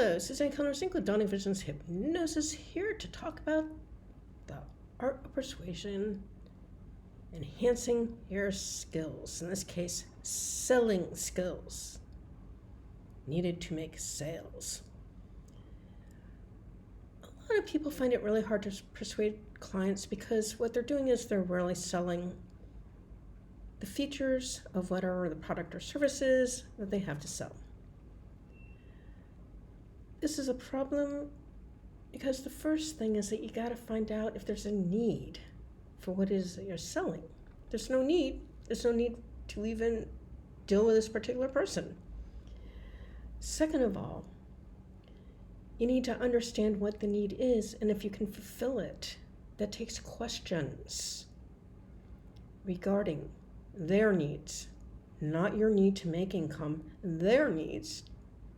Hello, Suzanne Connors with Dawning Visions Hypnosis, here to talk about the art of persuasion, enhancing your skills, in this case, selling skills needed to make sales. A lot of people find it really hard to persuade clients because what they're doing is they're really selling the features of whatever the product or services that they have to sell. This is a problem because the first thing is that you got to find out if there's a need for what it is that you're selling. There's no need to even deal with this particular person. Second of all, you need to understand what the need is, and if you can fulfill it. That takes questions regarding their needs, not your need to make income, their needs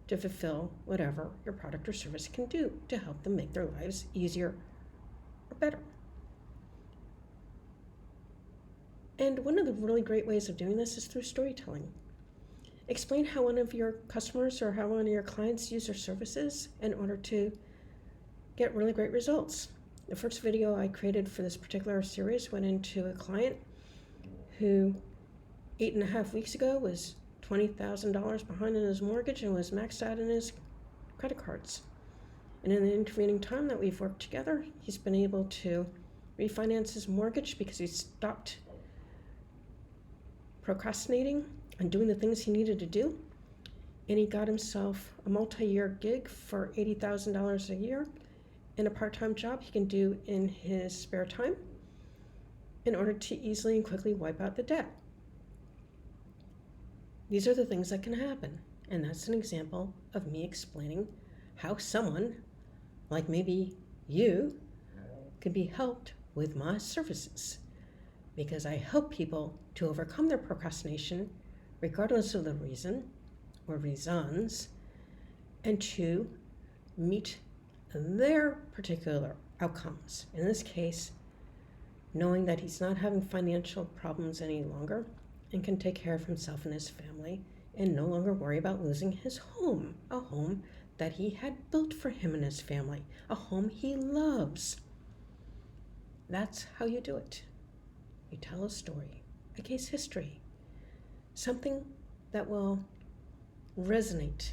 to fulfill whatever your product or service can do to help them make their lives easier or better. And one of the really great ways of doing this is through storytelling. Explain how one of your customers or how one of your clients use their services in order to get really great results. The first video I created for this particular series went into a client who 8.5 weeks ago was $20,000 behind in his mortgage and was maxed out in his credit cards. And in the intervening time that we've worked together, he's been able to refinance his mortgage because he stopped procrastinating and doing the things he needed to do. And he got himself a multi-year gig for $80,000 a year in a part-time job he can do in his spare time in order to easily and quickly wipe out the debt. These are the things that can happen, and that's an example of me explaining how someone, like maybe you, could be helped with my services, because I help people to overcome their procrastination, regardless of the reason or reasons, and to meet their particular outcomes. In this case, knowing that he's not having financial problems any longer, and can take care of himself and his family and no longer worry about losing his home, a home that he had built for him and his family, a home he loves. That's how you do it. You tell a story, a case history, something that will resonate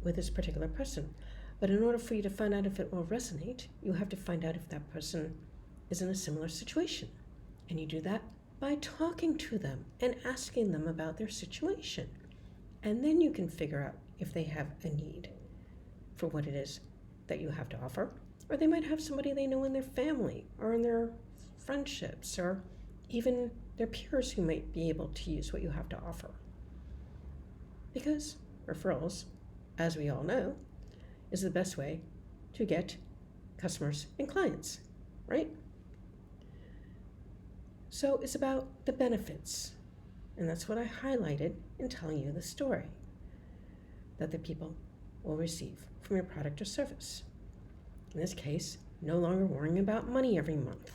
with this particular person. But in order for you to find out if it will resonate, you have to find out if that person is in a similar situation. And you do that by talking to them and asking them about their situation. And then you can figure out if they have a need for what it is that you have to offer, or they might have somebody they know in their family or in their friendships or even their peers who might be able to use what you have to offer. Because referrals, as we all know, is the best way to get customers and clients, right? So it's about the benefits, and that's what I highlighted in telling you the story that the people will receive from your product or service. In this case, no longer worrying about money every month,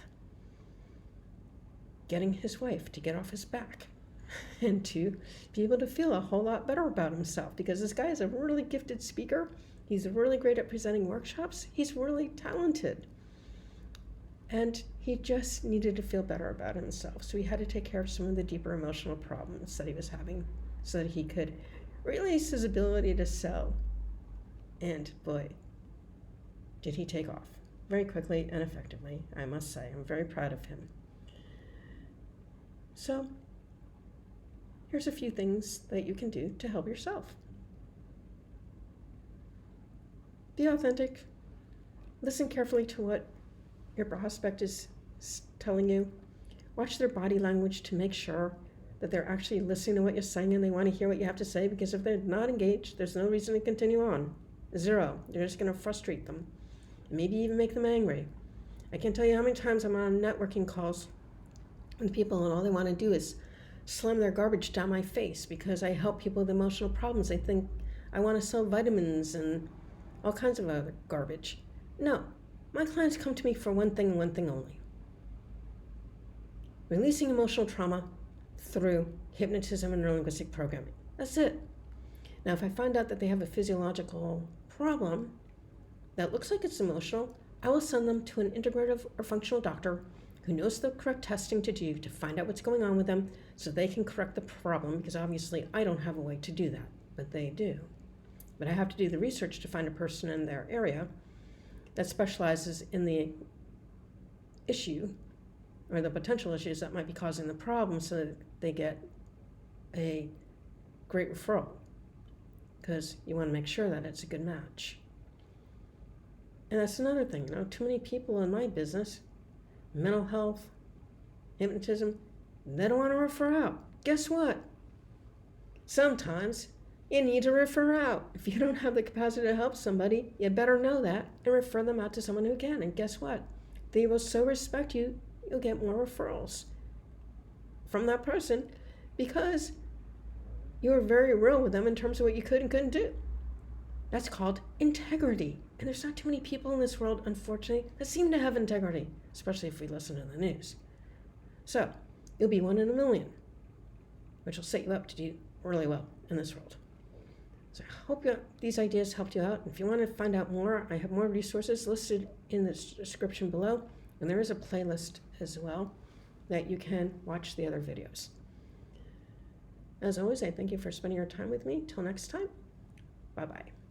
getting his wife to get off his back and to be able to feel a whole lot better about himself, because this guy is a really gifted speaker. He's really great at presenting workshops. He's really talented. And he just needed to feel better about himself. So he had to take care of some of the deeper emotional problems that he was having so that he could release his ability to sell. And boy, did he take off very quickly and effectively, I must say. I'm very proud of him. So here's a few things that you can do to help yourself. Be authentic. Listen carefully to what your prospect is telling you. Watch their body language to make sure that they're actually listening to what you're saying and they want to hear what you have to say, because if they're not engaged, there's no reason to continue on. Zero. You're just going to frustrate them. Maybe even make them angry. I can't tell you how many times I'm on networking calls with people and all they want to do is slam their garbage down my face because I help people with emotional problems. They think I want to sell vitamins and all kinds of other garbage. No. My clients come to me for one thing and one thing only: releasing emotional trauma through hypnotism and neurolinguistic programming. That's it. Now, if I find out that they have a physiological problem that looks like it's emotional, I will send them to an integrative or functional doctor who knows the correct testing to do to find out what's going on with them so they can correct the problem, because obviously I don't have a way to do that, but they do. But I have to do the research to find a person in their area that specializes in the issue or the potential issues that might be causing the problem so that they get a great referral, because you want to make sure that it's a good match. And that's another thing, too many people in my business, mental health, hypnotism, they don't want to refer out. Guess what? Sometimes you need to refer out. If you don't have the capacity to help somebody, you better know that and refer them out to someone who can. And guess what? They will so respect you, you'll get more referrals from that person because you were very real with them in terms of what you could and couldn't do. That's called integrity. And there's not too many people in this world, unfortunately, that seem to have integrity, especially if we listen to the news. So, you'll be 1 in a million, which will set you up to do really well in this world. So I hope these ideas helped you out. If you want to find out more, I have more resources listed in the description below. And there is a playlist as well that you can watch the other videos. As always, I thank you for spending your time with me. Till next time, bye-bye.